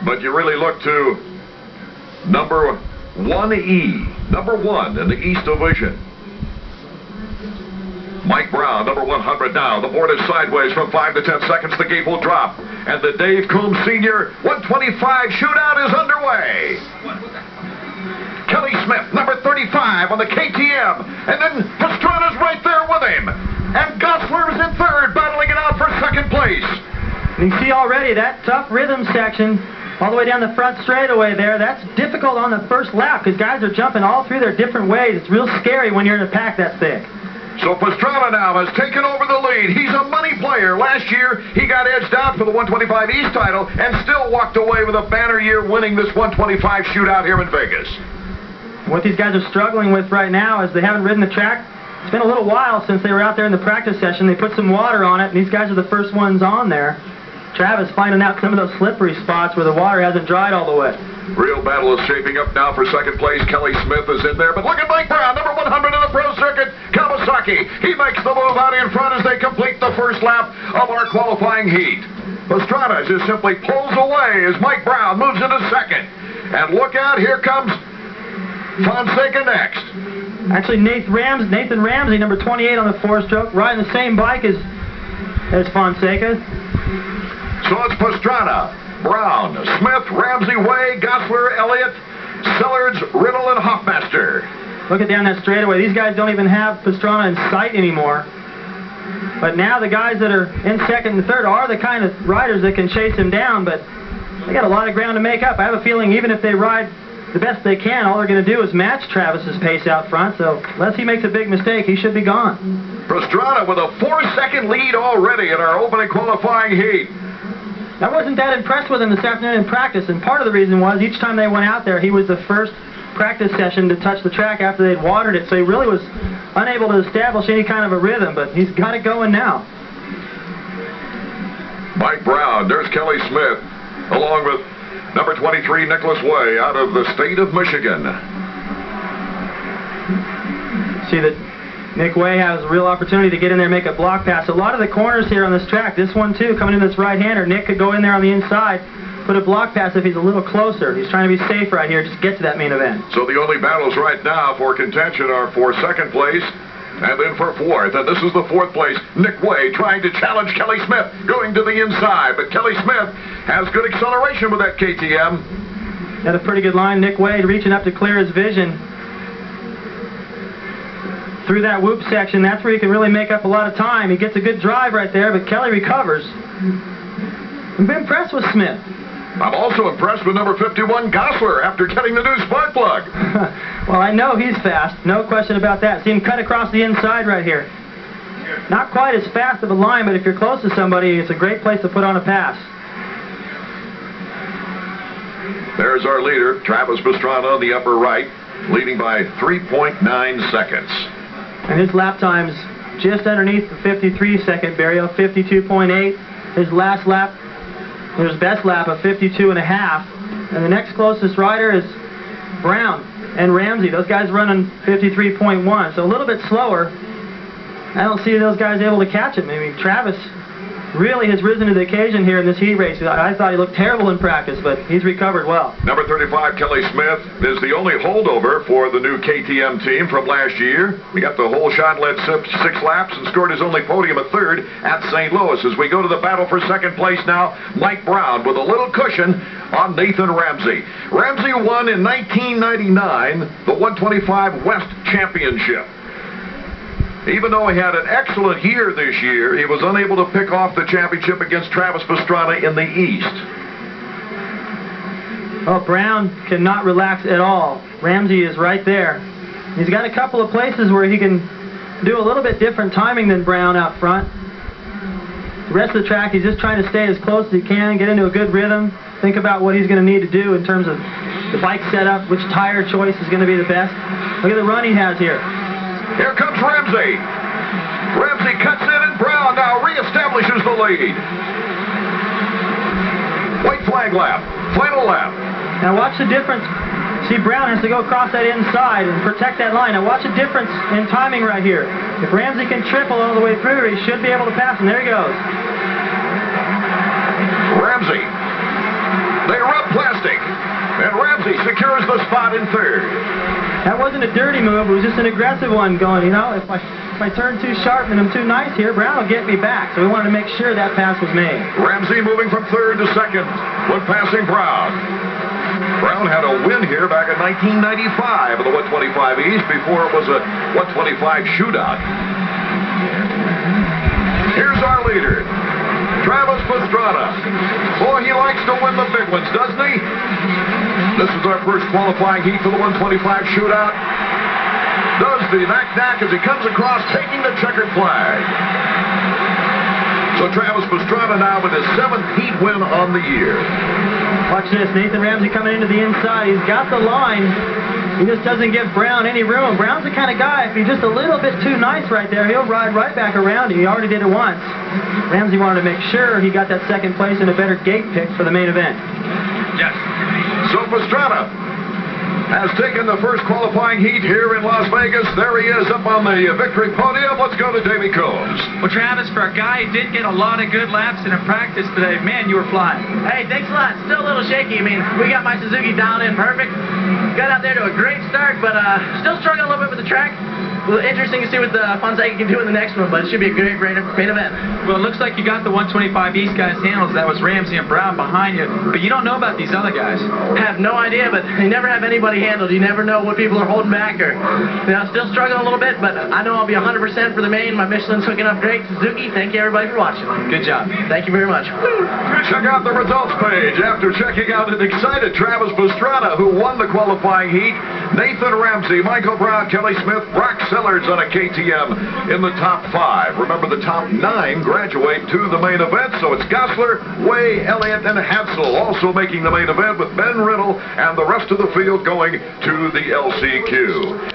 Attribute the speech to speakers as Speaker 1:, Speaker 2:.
Speaker 1: But you really look to number 1E, number 1 in the East Division. Mike Brown, number 100 now. The board is sideways from 5 to 10 seconds. The gate will drop. And the Dave Coombs Sr. 125 shootout is underway. Kelly Smith, number 35 on the KTM. And then Pastrana's right there with him. And Gosler's in third, battling it out for second place.
Speaker 2: You can see already that tough rhythm section all the way down the front straightaway there. That's difficult on the first lap because guys are jumping all through their different ways. It's real scary when you're in a pack that thick.
Speaker 1: So Pastrana now has taken over the lead. He's a money player. Last year, he got edged out for the 125 East title and still walked away with a banner year winning this 125 shootout here in Vegas.
Speaker 2: What these guys are struggling with right now is they haven't ridden the track. It's been a little while since they were out there in the practice session. They put some water on it, and these guys are the first ones on there. Travis finding out some of those slippery spots where the water hasn't dried all the way.
Speaker 1: Real battle is shaping up now for second place. Kelly Smith is in there, but look at Mike Brown, number 100 in the pro circuit, Kawasaki. He makes the move out in front as they complete the first lap of our qualifying heat. Pastrana just simply pulls away as Mike Brown moves into second. And look out, here comes Fonseca next.
Speaker 2: Actually, Nathan Ramsey, number 28 on the four-stroke, riding the same bike as Fonseca.
Speaker 1: So it's Pastrana, Brown, Smith, Ramsey, Way, Gosler, Elliott, Sellards, Riddle, and Hoffmaster.
Speaker 2: Look at down that straightaway. These guys don't even have Pastrana in sight anymore. But now the guys that are in second and third are the kind of riders that can chase him down, but they got a lot of ground to make up. I have a feeling even if they ride the best they can, all they're going to do is match Travis's pace out front, so unless he makes a big mistake, he should be gone.
Speaker 1: Pastrana with a 4-second lead already in our opening qualifying heat.
Speaker 2: I wasn't that impressed with him this afternoon in practice, and part of the reason was each time they went out there, he was the first practice session to touch the track after they'd watered it, so he really was unable to establish any kind of a rhythm, but he's got it going now.
Speaker 1: Mike Brown, there's Kelly Smith, along with number 23, Nicholas Way, out of the state of Michigan.
Speaker 2: See that Nick Way has a real opportunity to get in there and make a block pass. A lot of the corners here on this track, this one too, coming in this right-hander, Nick could go in there on the inside, put a block pass if he's a little closer. He's trying to be safe right here, just get to that main event.
Speaker 1: So the only battles right now for contention are for second place and then for fourth. And this is the fourth place. Nick Way trying to challenge Kelly Smith, going to the inside. But Kelly Smith has good acceleration with that KTM.
Speaker 2: Got a pretty good line. Nick Way reaching up to clear his vision. Through that whoop section, that's where he can really make up a lot of time. He gets a good drive right there, but Kelly recovers. I'm impressed with Smith.
Speaker 1: I'm also impressed with number 51, Gosler, after getting the new spark plug.
Speaker 2: Well, I know he's fast. No question about that. See him cut across the inside right here. Not quite as fast of a line, but if you're close to somebody, it's a great place to put on a pass.
Speaker 1: There's our leader, Travis Pastrana, on the upper right, leading by 3.9 seconds.
Speaker 2: And his lap time's just underneath the 53-second barrier, 52.8. His last lap, his best lap of 52.5. And the next closest rider is Brown and Ramsey. Those guys running 53.1, so a little bit slower. I don't see those guys able to catch him. I mean, Travis really has risen to the occasion here in this heat race. I thought he looked terrible in practice, but he's recovered well. Number
Speaker 1: 35, Kelly Smith, is the only holdover for the new KTM team from last year. He got the whole shot, led 6 laps, and scored his only podium at third at St. Louis. As we go to the battle for second place now, Mike Brown with a little cushion on Nathan Ramsey. Ramsey won in 1999 the 125 West Championship. Even though he had an excellent year this year, he was unable to pick off the championship against Travis Pastrana in the East.
Speaker 2: Well, Brown cannot relax at all. Ramsey is right there. He's got a couple of places where he can do a little bit different timing than Brown out front. The rest of the track, he's just trying to stay as close as he can, get into a good rhythm, think about what he's going to need to do in terms of the bike setup, which tire choice is going to be the best. Look at the run he has here.
Speaker 1: Here comes Ramsey. Ramsey cuts in, and Brown now reestablishes the lead. White flag lap. Final lap.
Speaker 2: Now watch the difference. See, Brown has to go across that inside and protect that line. Now watch the difference in timing right here. If Ramsey can triple all the way through, he should be able to pass him. There he goes.
Speaker 1: Ramsey. They rub a spot in third.
Speaker 2: That wasn't a dirty move. It was just an aggressive one going, you know, if I turn too sharp and I'm too nice here, Brown will get me back. So we wanted to make sure that pass was made.
Speaker 1: Ramsey moving from third to second when passing Brown. Brown had a win here back in 1995 in the 125 East before it was a 125 shootout. Here's our leader, Travis Pastrana. Boy, he likes to win the big ones, doesn't he? This is our first qualifying heat for the 125 shootout. Does the knack-knack as he comes across, taking the checkered flag. So Travis Pastrana now with his 7th heat win on the year.
Speaker 2: Watch this, Nathan Ramsey coming into the inside. He's got the line. He just doesn't give Brown any room. Brown's the kind of guy, if he's just a little bit too nice right there, he'll ride right back around you. He already did it once. Ramsey wanted to make sure he got that second place and a better gate pick for the main event.
Speaker 1: Yes. So Pastrana has taken the first qualifying heat here in Las Vegas. There he is up on the victory podium. Let's go to Davey Combs.
Speaker 3: Well, Travis, for a guy who did get a lot of good laps in practice today, man, you were flying.
Speaker 4: Hey, thanks a lot. Still a little shaky. I mean, we got my Suzuki down in perfect. Got out there to a great start, but still struggling a little bit with the track. Well, interesting to see what the Fonseca can do in the next one, but it should be a great main event.
Speaker 3: Well, it looks like you got the 125 East guys handles. That was Ramsey and Brown behind you, but you don't know about these other guys.
Speaker 4: I have no idea, but you never have anybody handled. You never know what people are holding back, or still struggling a little bit, but I know I'll be 100% for the main. My Michelin's hooking up great. Suzuki, thank you everybody for watching.
Speaker 3: Good job.
Speaker 4: Thank you very much.
Speaker 1: Check out the results page after checking out an excited Travis Pastrana who won the qualifying heat. Nathan Ramsey, Michael Brown, Kelly Smith, Brock Sellards on a KTM in the top 5. Remember, the top 9 graduate to the main event, so it's Gosler, Way, Elliott, and Hansel also making the main event with Ben Riddle and the rest of the field going to the LCQ.